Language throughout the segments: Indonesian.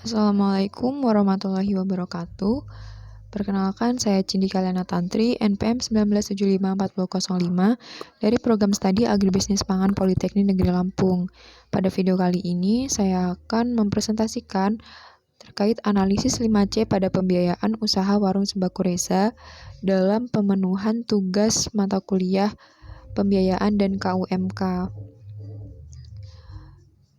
Assalamualaikum warahmatullahi wabarakatuh. Perkenalkan, saya Cindy Kaliana Tantri, NPM 19754005 dari Program Studi Agribisnis Pangan Politeknik Negeri Lampung. Pada video kali ini, saya akan mempresentasikan terkait analisis 5C pada pembiayaan usaha Warung Sembako Reza dalam pemenuhan tugas mata kuliah pembiayaan dan KUMK.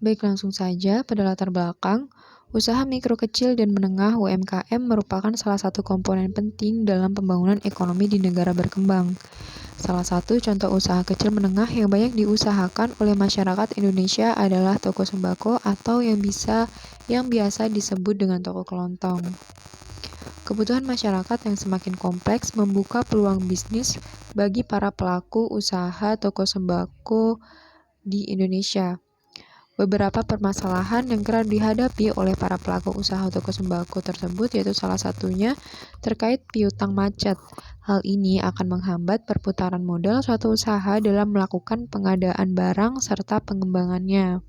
Baik, langsung saja pada latar belakang. Usaha mikro kecil dan menengah (UMKM) merupakan salah satu komponen penting dalam pembangunan ekonomi di negara berkembang. Salah satu contoh usaha kecil menengah yang banyak diusahakan oleh masyarakat Indonesia adalah toko sembako atau yang biasa disebut dengan toko kelontong. Kebutuhan masyarakat yang semakin kompleks membuka peluang bisnis bagi para pelaku usaha toko sembako di Indonesia. Beberapa permasalahan yang kerap dihadapi oleh para pelaku usaha toko sembako tersebut yaitu salah satunya terkait piutang macet. Hal ini akan menghambat perputaran modal suatu usaha dalam melakukan pengadaan barang serta pengembangannya.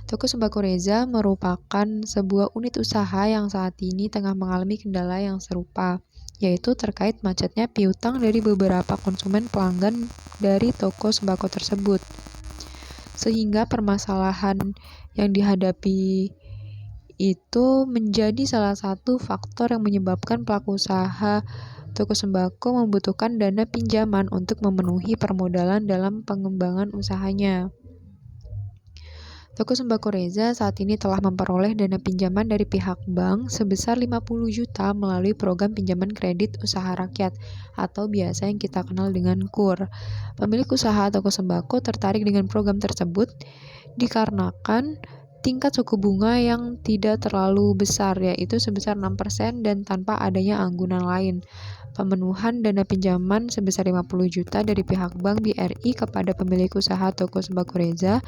Toko Sembako Reza merupakan sebuah unit usaha yang saat ini tengah mengalami kendala yang serupa, yaitu terkait macetnya piutang dari beberapa konsumen pelanggan dari toko sembako tersebut. Sehingga permasalahan yang dihadapi itu menjadi salah satu faktor yang menyebabkan pelaku usaha toko sembako membutuhkan dana pinjaman untuk memenuhi permodalan dalam pengembangan usahanya. Toko Sembako Reza saat ini telah memperoleh dana pinjaman dari pihak bank sebesar 50 juta melalui program pinjaman kredit usaha rakyat atau biasa yang kita kenal dengan KUR. Pemilik usaha toko sembako tertarik dengan program tersebut dikarenakan tingkat suku bunga yang tidak terlalu besar, yaitu sebesar 6% dan tanpa adanya anggunan lain. Pemenuhan dana pinjaman sebesar 50 juta dari pihak Bank BRI kepada pemilik usaha toko Sembako Reza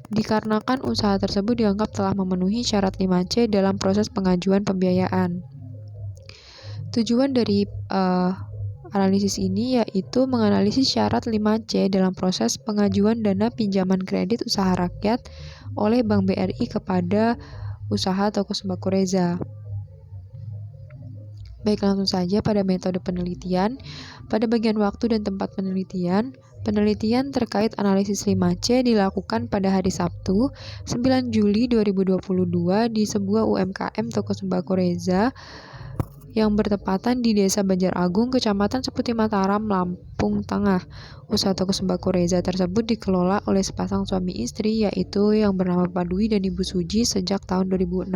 dikarenakan usaha tersebut dianggap telah memenuhi syarat 5C dalam proses pengajuan pembiayaan. Tujuan dari analisis ini yaitu menganalisis syarat 5C dalam proses pengajuan dana pinjaman kredit usaha rakyat oleh Bank BRI kepada usaha toko Sembako Reza. Baik, langsung saja pada metode penelitian. Pada bagian waktu dan tempat penelitian terkait analisis 5C dilakukan pada hari Sabtu, 9 Juli 2022 di sebuah UMKM toko Sembako Reza yang bertepatan di Desa Banjar Agung, Kecamatan Seputi Mataram, Lampung Tengah. Usaha toko Sembako Reza tersebut dikelola oleh sepasang suami istri, yaitu yang bernama Pak Dwi dan Ibu Suji sejak tahun 2016.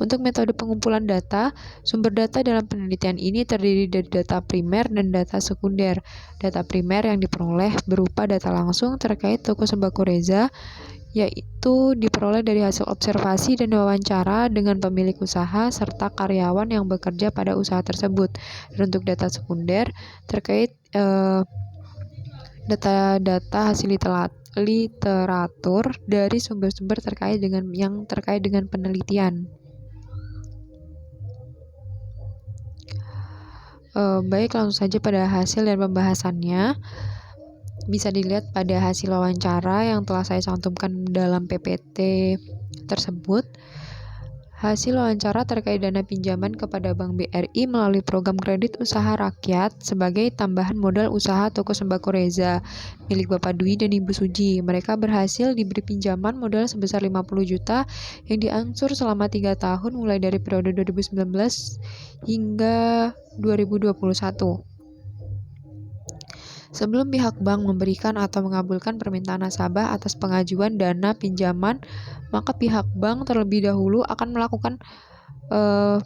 Untuk metode pengumpulan data, sumber data dalam penelitian ini terdiri dari data primer dan data sekunder. Data primer yang diperoleh berupa data langsung terkait toko Sembako Reza, yaitu diperoleh dari hasil observasi dan wawancara dengan pemilik usaha serta karyawan yang bekerja pada usaha tersebut. Dan untuk data sekunder terkait data-data hasil literatur dari sumber-sumber terkait dengan penelitian. Baik, langsung saja pada hasil dan pembahasannya. Bisa dilihat pada hasil wawancara yang telah saya cantumkan dalam PPT tersebut. Hasil wawancara terkait dana pinjaman kepada Bank BRI melalui program kredit usaha rakyat sebagai tambahan modal usaha toko Sembako Reza milik Bapak Dwi dan Ibu Suji. Mereka berhasil diberi pinjaman modal sebesar 50 juta yang diangsur selama 3 tahun mulai dari periode 2019 hingga 2021. Sebelum pihak bank memberikan atau mengabulkan permintaan nasabah atas pengajuan dana pinjaman, maka pihak bank terlebih dahulu akan melakukan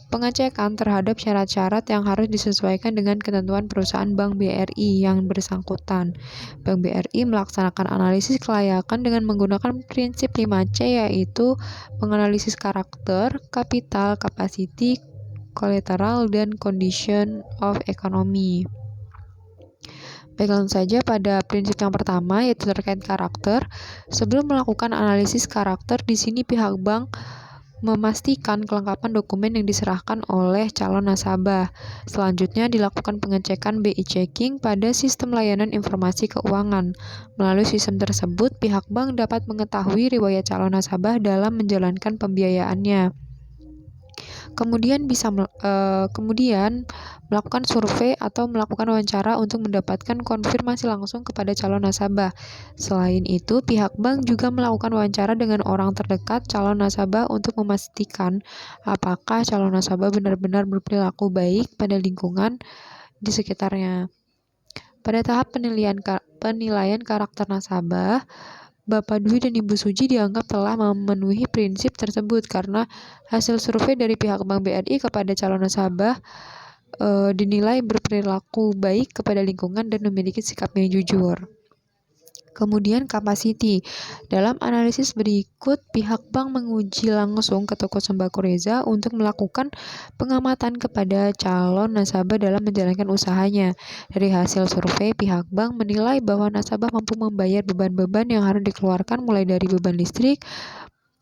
pengecekan terhadap syarat-syarat yang harus disesuaikan dengan ketentuan perusahaan Bank BRI yang bersangkutan. Bank BRI melaksanakan analisis kelayakan dengan menggunakan prinsip 5C, yaitu menganalisis karakter, kapital, capacity, collateral, dan condition of economy. Baik, langsung saja pada prinsip yang pertama, yaitu terkait karakter. Sebelum melakukan analisis karakter, di sini pihak bank memastikan kelengkapan dokumen yang diserahkan oleh calon nasabah. Selanjutnya dilakukan pengecekan BI checking pada sistem layanan informasi keuangan. Melalui sistem tersebut, pihak bank dapat mengetahui riwayat calon nasabah dalam menjalankan pembiayaannya. Kemudian melakukan survei atau melakukan wawancara untuk mendapatkan konfirmasi langsung kepada calon nasabah. Selain itu, pihak bank juga melakukan wawancara dengan orang terdekat calon nasabah untuk memastikan apakah calon nasabah benar-benar berperilaku baik pada lingkungan di sekitarnya. Pada tahap penilaian karakter nasabah, Bapak Dwi dan Ibu Suji dianggap telah memenuhi prinsip tersebut karena hasil survei dari pihak Bank BRI kepada calon nasabah dinilai berperilaku baik kepada lingkungan dan memiliki sikap yang jujur. Kemudian capacity. Dalam analisis berikut, pihak bank menguji langsung ke toko Sembako Reza untuk melakukan pengamatan kepada calon nasabah dalam menjalankan usahanya. Dari hasil survei, pihak bank menilai bahwa nasabah mampu membayar beban-beban yang harus dikeluarkan mulai dari beban listrik,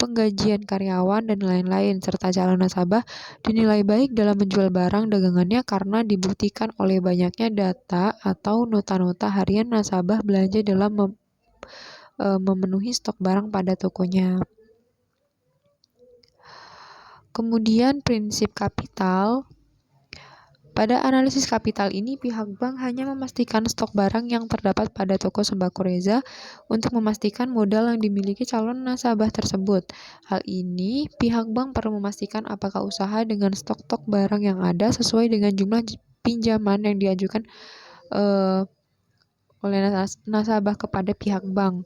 penggajian karyawan, dan lain-lain, serta calon nasabah dinilai baik dalam menjual barang dagangannya karena dibuktikan oleh banyaknya data atau nota-nota harian nasabah belanja dalam memenuhi stok barang pada tokonya. Kemudian prinsip kapital. Pada analisis kapital ini, pihak bank hanya memastikan stok barang yang terdapat pada toko Sembako Reza untuk memastikan modal yang dimiliki calon nasabah tersebut. Hal ini, pihak bank perlu memastikan apakah usaha dengan stok-stok barang yang ada sesuai dengan jumlah pinjaman yang diajukan oleh nasabah kepada pihak bank.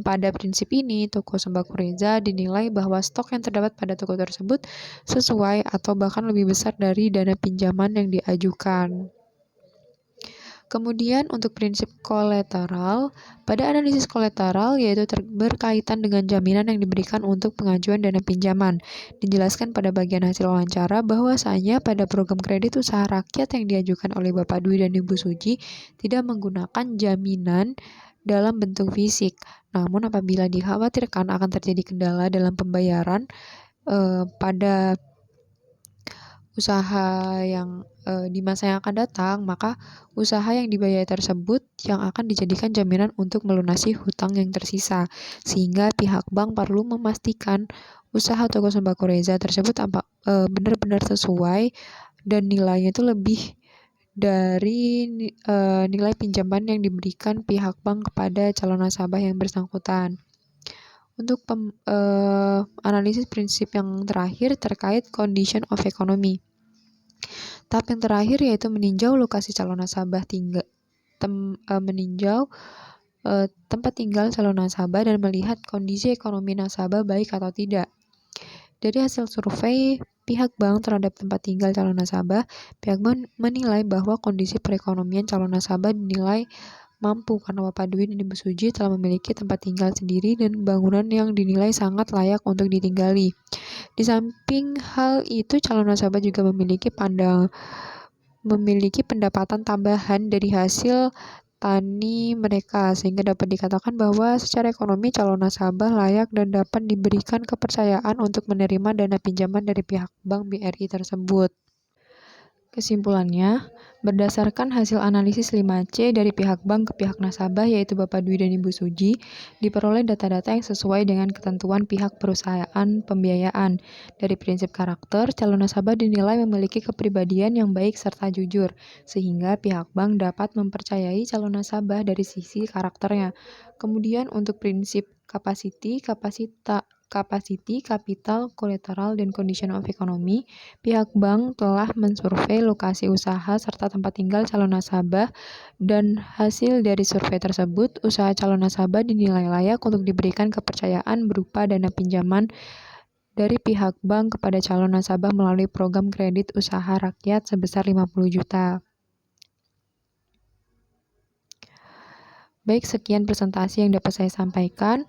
Pada prinsip ini, toko Sembako Reza dinilai bahwa stok yang terdapat pada toko tersebut sesuai atau bahkan lebih besar dari dana pinjaman yang diajukan. Kemudian untuk prinsip kolateral, pada analisis kolateral yaitu berkaitan dengan jaminan yang diberikan untuk pengajuan dana pinjaman. Dijelaskan pada bagian hasil wawancara bahwasanya pada program kredit usaha rakyat yang diajukan oleh Bapak Dwi dan Ibu Suji tidak menggunakan jaminan dalam bentuk fisik. Namun apabila dikhawatirkan akan terjadi kendala dalam pembayaran pada usaha yang di masa yang akan datang, maka usaha yang dibayar tersebut yang akan dijadikan jaminan untuk melunasi hutang yang tersisa, sehingga pihak bank perlu memastikan usaha toko Sembako Reza tersebut benar-benar sesuai dan nilainya itu lebih dari nilai pinjaman yang diberikan pihak bank kepada calon nasabah yang bersangkutan. Untuk analisis prinsip yang terakhir terkait condition of economy. Tahap yang terakhir yaitu meninjau lokasi calon nasabah meninjau tempat tinggal calon nasabah dan melihat kondisi ekonomi nasabah baik atau tidak. Dari hasil survei pihak bank terhadap tempat tinggal calon nasabah, pihak bank menilai bahwa kondisi perekonomian calon nasabah dinilai mampu karena Bapak Dwi dan Ibu Suji telah memiliki tempat tinggal sendiri dan bangunan yang dinilai sangat layak untuk ditinggali. Di samping hal itu, calon nasabah juga memiliki pendapatan tambahan dari hasil tani mereka, sehingga dapat dikatakan bahwa secara ekonomi calon nasabah layak dan dapat diberikan kepercayaan untuk menerima dana pinjaman dari pihak Bank BRI tersebut. Kesimpulannya, berdasarkan hasil analisis 5C dari pihak bank ke pihak nasabah yaitu Bapak Dwi dan Ibu Suji, diperoleh data-data yang sesuai dengan ketentuan pihak perusahaan pembiayaan. Dari prinsip karakter, calon nasabah dinilai memiliki kepribadian yang baik serta jujur, sehingga pihak bank dapat mempercayai calon nasabah dari sisi karakternya. Kemudian untuk prinsip capacity, kapital, kolateral, dan condition of economy, pihak bank telah mensurvei lokasi usaha serta tempat tinggal calon nasabah, dan hasil dari survei tersebut, usaha calon nasabah dinilai layak untuk diberikan kepercayaan berupa dana pinjaman dari pihak bank kepada calon nasabah melalui program kredit usaha rakyat sebesar 50 juta. Baik, sekian presentasi yang dapat saya sampaikan.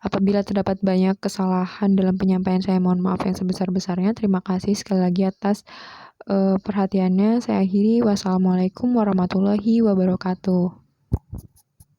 Apabila terdapat banyak kesalahan dalam penyampaian saya, mohon maaf yang sebesar-besarnya. Terima kasih sekali lagi atas perhatiannya. Saya akhiri. Wassalamualaikum warahmatullahi wabarakatuh.